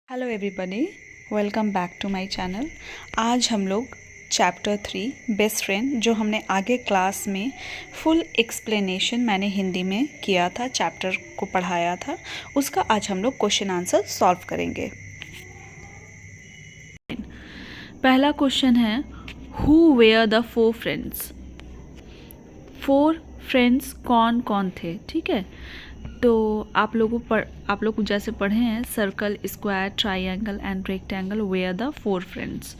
Hello everybody, welcome back to my channel. आज हम लोग चैप्टर 3 बेस्ट फ्रेंड, जो हमने आगे क्लास में फुल एक्सप्लेनेशन मैंने हिंदी में किया था, चैप्टर को पढ़ाया था, उसका आज हम लोग क्वेश्चन आंसर सॉल्व करेंगे। पहला क्वेश्चन है, who were the 4 friends. 4 friends कौन कौन थे, ठीक है। तो आप लोग जैसे पढ़े हैं, circle, square, triangle and rectangle were the 4 friends.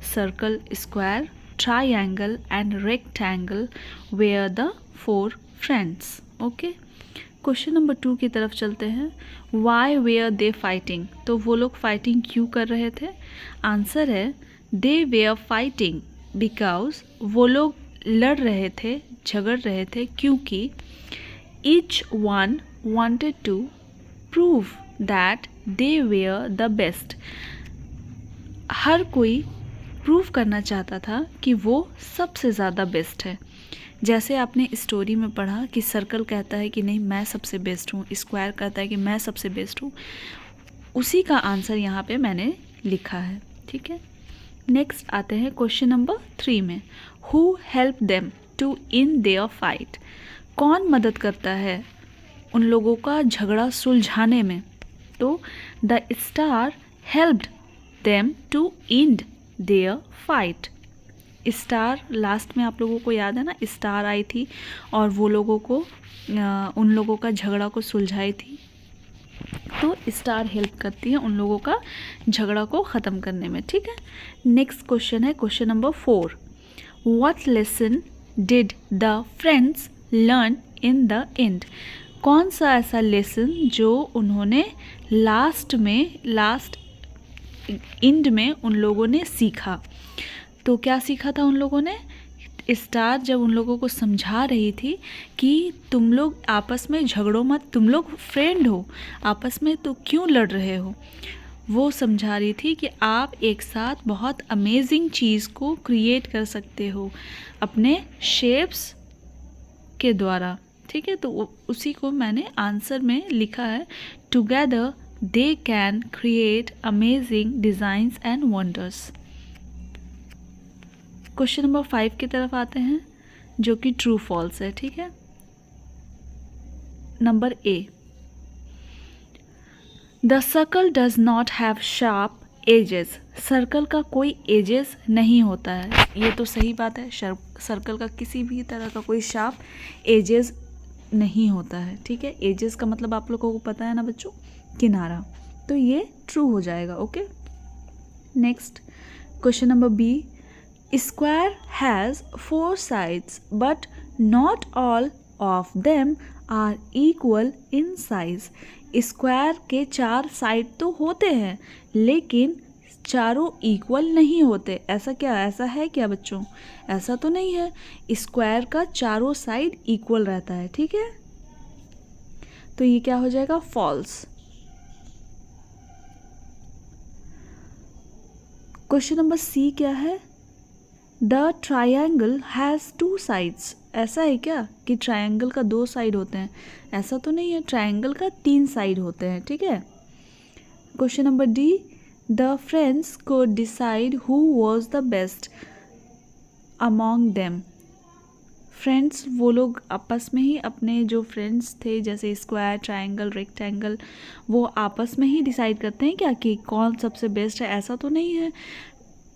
Circle, square, triangle and rectangle were the 4 friends. Okay, question number 2 की तरफ चलते हैं। Why were they fighting. तो वो लोग फाइटिंग क्यों कर रहे थे। आंसर है दे वेयर फाइटिंग बिकॉज वो लोग लड़ रहे थे, झगड़ रहे थे, क्योंकि each one wanted to prove that they were the best। हर कोई प्रूव करना चाहता था कि वो सबसे ज़्यादा बेस्ट है। जैसे आपने स्टोरी में पढ़ा कि सर्कल कहता है कि नहीं मैं सबसे बेस्ट हूँ, स्क्वायर कहता है कि मैं सबसे बेस्ट हूँ, उसी का आंसर यहाँ पे मैंने लिखा है, ठीक है। नेक्स्ट आते हैं क्वेश्चन नंबर 3 में। Who help them to end their fight. कौन मदद करता है उन लोगों का झगड़ा सुलझाने में। तो the star helped them to end their fight. Star last में आप लोगों को याद है ना, स्टार आई थी और वो लोगों को उन लोगों का झगड़ा को सुलझाई थी। तो स्टार हेल्प करती है उन लोगों का झगड़ा को ख़त्म करने में, ठीक है। नेक्स्ट क्वेश्चन है question number 4। What lesson did the friends learn in the end. कौन सा ऐसा लेसन जो उन्होंने लास्ट एंड में उन लोगों ने सीखा। तो क्या सीखा था उन लोगों ने। स्टार जब उन लोगों को समझा रही थी कि तुम लोग आपस में झगड़ो मत, तुम लोग फ्रेंड हो, आपस में तो क्यों लड़ रहे हो। वो समझा रही थी कि आप एक साथ बहुत अमेजिंग चीज़ को क्रिएट कर सकते हो अपने शेप्स के द्वारा, ठीक है। तो उसी को मैंने आंसर में लिखा है, together they can create amazing designs and wonders. Question number 5 की तरफ आते हैं, जो कि ट्रू फॉल्स है, ठीक है। Number A, the circle does not have sharp edges. Circle का कोई एजेस नहीं होता है। ये तो सही बात है, सर्कल का किसी भी तरह का कोई शार्प एजेस नहीं होता है, ठीक है। एजेस का मतलब आप लोगों को पता है ना बच्चों, किनारा। तो ये ट्रू हो जाएगा, okay. Next question number B, square has 4 sides but not all of them are equal in size. Square के 4 साइड तो होते हैं लेकिन चारों इक्वल नहीं होते। ऐसा क्या, ऐसा है क्या बच्चों, ऐसा तो नहीं है। स्क्वायर का चारों साइड इक्वल रहता है, ठीक है। तो ये क्या हो जाएगा, फॉल्स। क्वेश्चन नंबर सी क्या है, द ट्रायंगल हैज़ 2 साइड्स। ऐसा है क्या कि ट्रायंगल का 2 साइड होते हैं। ऐसा तो नहीं है, ट्रायंगल का 3 साइड होते हैं, ठीक है। Question number D, the friends को decide who was the best among them. Friends वो लोग आपस में ही, अपने जो फ्रेंड्स थे जैसे स्क्वायर, ट्रायंगल, रेक्टेंगल, वो आपस में ही डिसाइड करते हैं क्या कि कौन सबसे बेस्ट है। ऐसा तो नहीं है।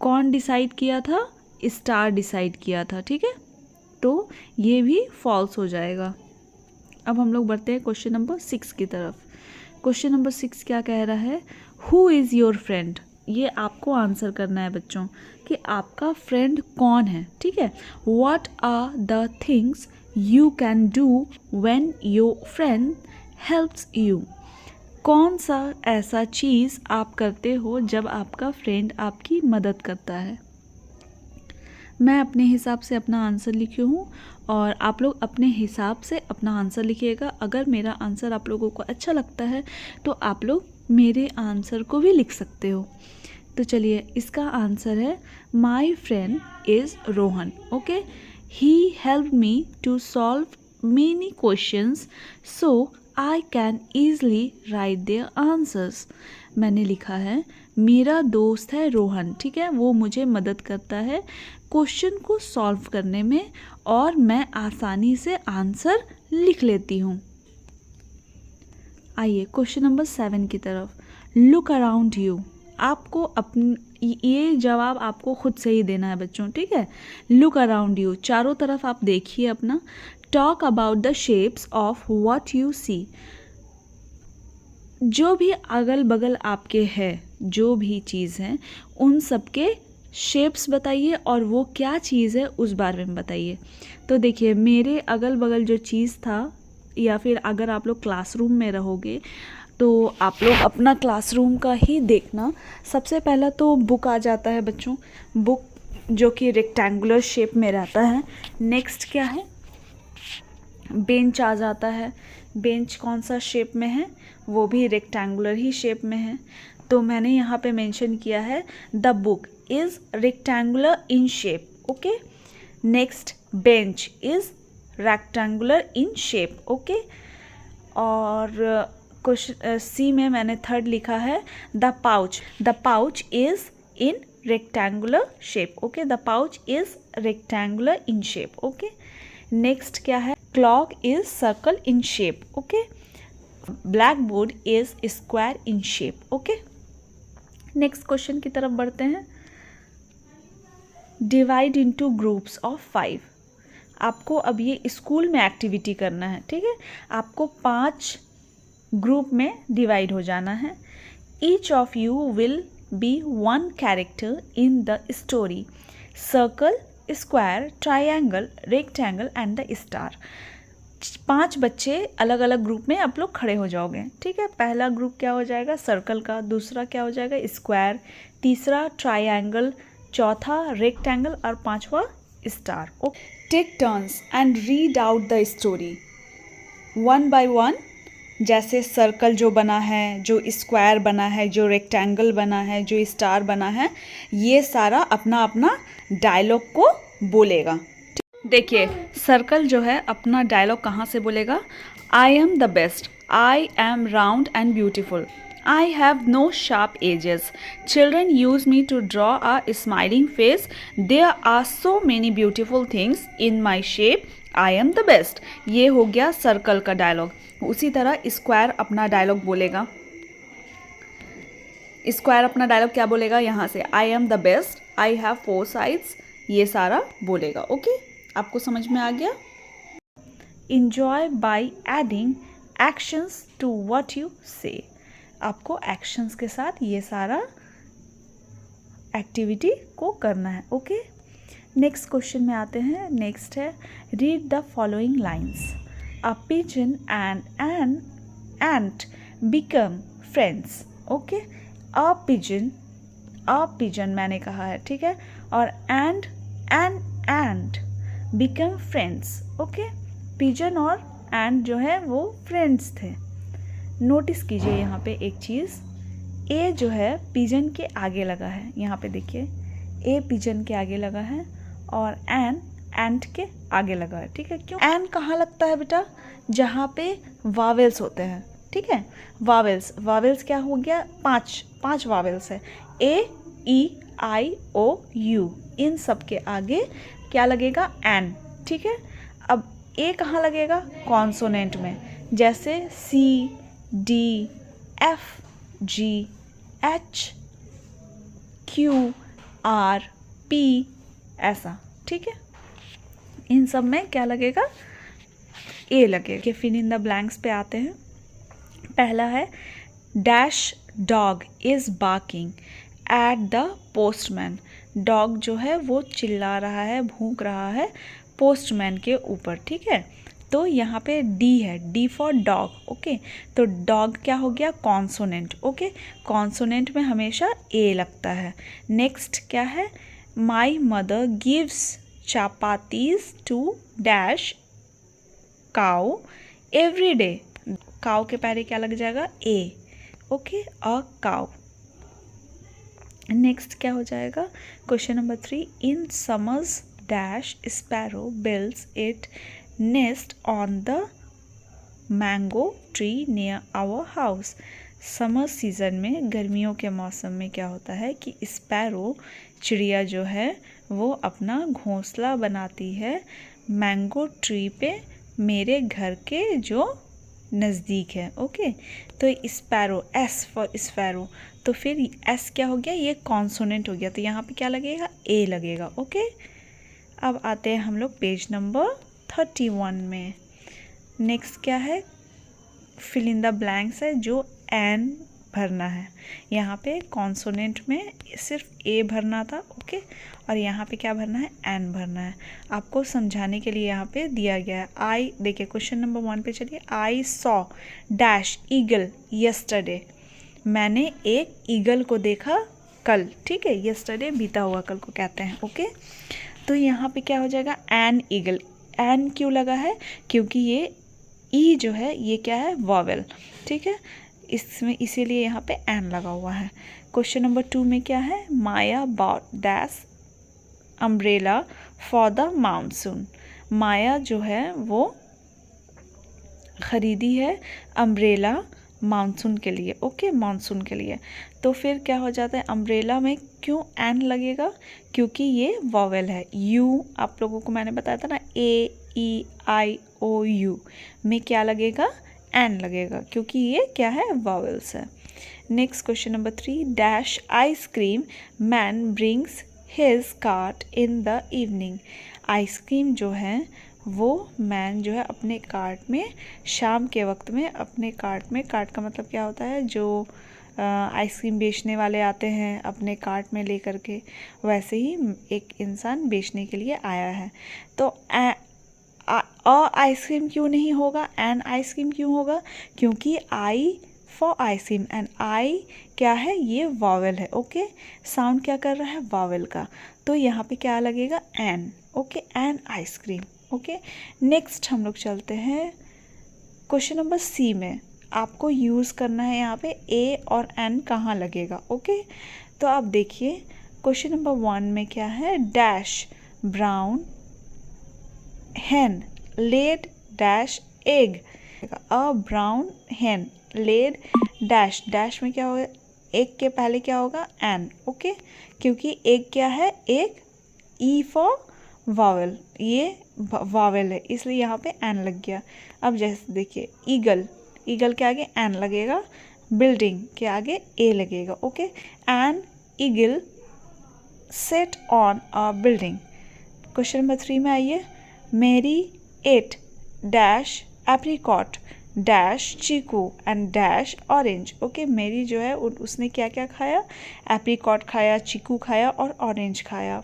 कौन डिसाइड किया था, स्टार डिसाइड किया था, ठीक है। तो ये भी फॉल्स हो जाएगा। अब हम लोग बढ़ते हैं क्वेश्चन नंबर 6 की तरफ। क्वेश्चन नंबर 6 क्या कह रहा है, हु इज़ योर फ्रेंड। ये आपको आंसर करना है बच्चों कि आपका फ्रेंड कौन है, ठीक है। What are the things you can do when your friend helps you. कौन सा ऐसा चीज़ आप करते हो जब आपका फ्रेंड आपकी मदद करता है। मैं अपने हिसाब से अपना आंसर लिखी हूँ और आप लोग अपने हिसाब से अपना आंसर लिखिएगा। अगर मेरा आंसर आप लोगों को अच्छा लगता है तो आप लोग मेरे आंसर को भी लिख सकते हो। तो चलिए, इसका आंसर है my friend is Rohan, okay. He help me to solve many questions so I can easily write their answers. मैंने लिखा है मेरा दोस्त है रोहन, ठीक है, वो मुझे मदद करता है क्वेश्चन को सॉल्व करने में और मैं आसानी से आंसर लिख लेती हूँ। आइए क्वेश्चन नंबर 7 की तरफ। Look around you. आपको ये जवाब आपको खुद से ही देना है बच्चों, ठीक है। लुक अराउंड यू, चारों तरफ आप देखिए अपना। Talk about the shapes of what you see. जो भी अगल बगल आपके है, जो भी चीज़ है, उन सब के शेप्स बताइए और वो क्या चीज़ है उस बारे में बताइए। तो देखिए मेरे अगल बगल जो चीज़ था, या फिर अगर आप लोग क्लासरूम में रहोगे तो आप लोग अपना क्लासरूम का ही देखना। सबसे पहला तो बुक आ जाता है बच्चों, बुक जो कि रेक्टेंगुलर शेप में रहता है। नेक्स्ट क्या है, बेंच आ जाता है। बेंच कौन सा शेप में है, वो भी रेक्टेंगुलर ही शेप में है। तो मैंने यहाँ पे मेंशन किया है the book is rectangular in shape, okay. Next bench is rectangular in shape, okay. और क्वेश्चन सी में मैंने थर्ड लिखा है the pouch is in rectangular shape, okay. The pouch is rectangular in shape, okay. Next क्या है, clock is circle in shape, okay. Black board is square in shape, okay. Next question की तरफ बढ़ते हैं। Divide into groups of 5। आपको अब ये school में एक्टिविटी करना है, ठीक है। आपको 5 ग्रुप में डिवाइड हो जाना है। Each of you will be one character in the story. Circle, square, triangle, rectangle and the star. 5 बच्चे अलग अलग ग्रुप में आप लोग खड़े हो जाओगे, ठीक है। पहला ग्रुप क्या हो जाएगा, सर्कल का। दूसरा क्या हो जाएगा, स्क्वायर। तीसरा ट्रायंगल। चौथा रेक्टेंगल और पांचवा star. Take turns and read out the story one by one. जैसे सर्कल जो बना है, जो स्क्वायर बना है, जो रेक्टेंगल बना है, जो स्टार बना है, ये सारा अपना अपना डायलॉग को बोलेगा। देखिए सर्कल जो है अपना डायलॉग कहाँ से बोलेगा, I am the best, I am round and beautiful, I have no sharp edges. Children use me to draw a smiling face. There are so many beautiful things in my shape. I am the best. ये हो गया circle का dialogue. उसी तरह square अपना dialogue बोलेगा। Square अपना dialogue क्या बोलेगा, यहाँ से I am the best, I have 4 sides, ये सारा बोलेगा, ओके। आपको समझ में आ गया। Enjoy by adding actions to what you say. आपको एक्शंस के साथ ये सारा एक्टिविटी को करना है, ओके। नेक्स्ट क्वेश्चन में आते हैं। नेक्स्ट है read the following lines. A pigeon and an ant become friends, okay. A pigeon मैंने कहा है, ठीक है। और and and become friends, okay. Pigeon और एंड जो है वो फ्रेंड्स थे। नोटिस कीजिए यहाँ पे एक चीज़, ए जो है पिजन के आगे लगा है। यहाँ पे देखिए ए पिजन के आगे लगा है और एन एंट के आगे लगा है, ठीक है। क्यों एन कहाँ लगता है बेटा, जहाँ पे वावेल्स होते हैं, ठीक है। वावेल्स क्या हो गया, 5 वावेल्स है। ए ई आई ओ यू, इन सब के आगे क्या लगेगा, एन, ठीक है। अब ए कहाँ लगेगा, कॉन्सोनेंट में, जैसे C, D, F, G, H, Q, R, P, ऐसा, ठीक है। इन सब में क्या लगेगा, ए लगेगा। फिल इन द ब्लैंक्स पे आते हैं। पहला है dash dog is barking at the postman. Dog जो है वो चिल्ला रहा है, भौंक रहा है पोस्टमैन के ऊपर, ठीक है। तो यहाँ पे डी है, डी फॉर डॉग, ओके। तो डॉग क्या हो गया, कॉन्सोनेंट, ओके। कॉन्सोनेंट में हमेशा ए लगता है। नेक्स्ट क्या है, my mother gives chapatis to dash cow every day. Cow के पहले क्या लग जाएगा, a, okay, a cow. Next क्या हो जाएगा, question number 3, in summers dash sparrow builds it nest on the mango tree near our house. Summer season में, गर्मियों के मौसम में क्या होता है कि स्पैरो चिड़िया जो है वो अपना घोंसला बनाती है मैंगो ट्री पे, मेरे घर के जो नज़दीक है। ओके, तो स्पैरो, एस फॉर स्पैरो, तो फिर एस क्या हो गया, ये कॉन्सोनेंट हो गया, तो यहाँ पे क्या लगेगा, ए लगेगा। ओके, अब आते हैं हम लोग पेज नंबर 31 में। नेक्स्ट क्या है, फिल इन द ब्लैंक्स है, जो एन भरना है। यहाँ पे कॉन्सोनेंट में सिर्फ ए भरना था। ओके, और यहाँ पे क्या भरना है, एन भरना है। आपको समझाने के लिए यहाँ पे दिया गया है। आई, देखिए क्वेश्चन नंबर 1 पे चलिए। I saw dash eagle yesterday, मैंने एक ईगल को देखा कल। ठीक है, यस्टरडे बीता हुआ कल को कहते हैं। ओके, तो यहाँ पे क्या हो जाएगा, एन ईगल। एन क्यों लगा है, क्योंकि ये ई जो है ये क्या है, वॉवेल। ठीक है, इसमें इसीलिए यहाँ पे एन लगा हुआ है। क्वेश्चन नंबर 2 में क्या है, Maya bought dash umbrella for the monsoon. Maya जो है वो खरीदी है अम्ब्रेला मानसून के लिए। ओके, मानसून के लिए। तो फिर क्या हो जाता है, अम्ब्रेला में क्यों एन लगेगा, क्योंकि ये वॉवेल है। यू, आप लोगों को मैंने बताया था ना, ए ई आई ओ यू में क्या लगेगा, एन लगेगा, क्योंकि ये क्या है, वॉवेल्स है। Next question number 3, dash ice cream man brings his cart in the evening. Ice cream जो है वो मैन जो है अपने कार्ट में शाम के वक्त में अपने कार्ट में, कार्ट का मतलब क्या होता है, जो आइसक्रीम बेचने वाले आते हैं अपने कार्ट में लेकर के, वैसे ही एक इंसान बेचने के लिए आया है। तो आइसक्रीम क्यों नहीं होगा, एन आइसक्रीम क्यों होगा, क्योंकि I for ice cream and I क्या है, ये वॉवेल है। ओके, साउंड क्या कर रहा है, वॉवेल का, तो यहाँ पे क्या लगेगा, an. Okay, an ice cream. Okay, next हम लोग चलते हैं क्वेश्चन नंबर सी में। आपको यूज़ करना है यहाँ पे ए और एन कहाँ लगेगा। ओके, तो आप देखिए क्वेश्चन नंबर 1 में क्या है, dash brown hen laid dash egg। A brown hen laid dash, dash में क्या होगा, एग के पहले क्या होगा, एन। ओके, क्योंकि एग क्या है, एक ई फॉर वावल, ये वावल है, इसलिए यहाँ पे एन लग गया। अब जैसे देखिए ईगल, ईगल के आगे एन लगेगा, बिल्डिंग के आगे ए लगेगा। Okay, an eagle sat on a building. Question number 3 में आइए, Mary ate dash apricot dash chikoo and dash orange. Okay, Mary जो है उसने क्या क्या खाया, एप्रिकॉट खाया, चीकू खाया और ऑरेंज खाया।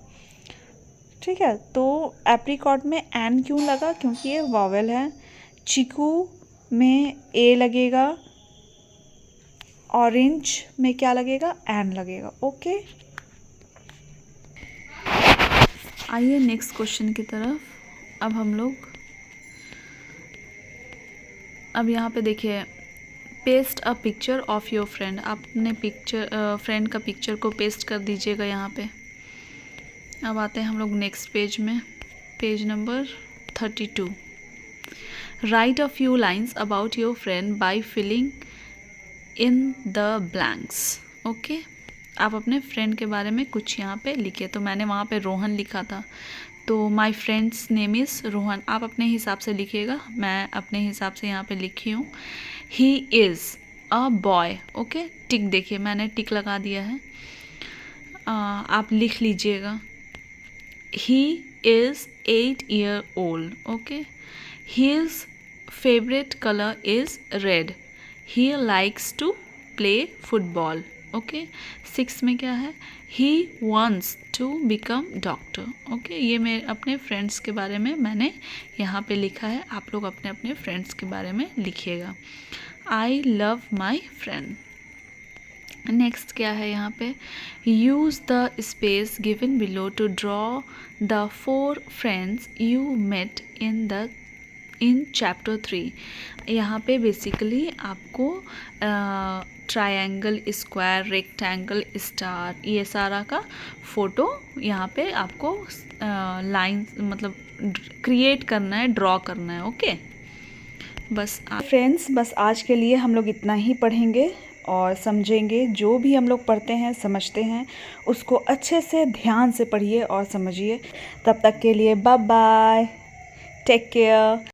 ठीक है, तो एप्रिकॉट में एन क्यों लगा, क्योंकि ये वॉवेल है। चीकू में ए लगेगा, ऑरेंज में क्या लगेगा, एन लगेगा। ओके, आइए नेक्स्ट क्वेश्चन की तरफ। अब हम लोग, अब यहाँ पे देखिए, paste a picture of your friend. आप अपने फ्रेंड का पिक्चर को पेस्ट कर दीजिएगा यहाँ पे। अब आते हैं हम लोग नेक्स्ट पेज में, page number 32। Write a few lines about your friend by filling in the blanks. Okay, आप अपने फ्रेंड के बारे में कुछ यहाँ पे लिखिए। तो मैंने वहाँ पे रोहन लिखा था, तो my friends name is Rohan. आप अपने हिसाब से लिखिएगा, मैं अपने हिसाब से यहाँ पे लिखी हूँ। He is a boy. Okay, tick देखिए, मैंने टिक लगा दिया है, आप लिख लीजिएगा। He is 8 years old। Okay, his favourite colour is red. He likes to play football. Okay, 6 में क्या है, he wants to become doctor. Okay, ये मेरे अपने फ्रेंड्स के बारे में मैंने यहाँ पे लिखा है, आप लोग अपने अपने फ्रेंड्स के बारे में लिखिएगा। I love my friend. Next क्या है यहाँ पे, use the space given below to draw the 4 friends you met in chapter 3। यहाँ पे बेसिकली आपको ट्रायंगल, स्क्वायर, रेक्टेंगल, स्टार, ये सारा का फ़ोटो यहाँ पे आपको लाइन मतलब क्रिएट करना है, ड्रॉ करना है। ओके, बस फ्रेंड्स, बस आज के लिए हम लोग इतना ही पढ़ेंगे और समझेंगे। जो भी हम लोग पढ़ते हैं, समझते हैं, उसको अच्छे से ध्यान से पढ़िए और समझिए। तब तक के लिए बाय बाय, टेक केयर।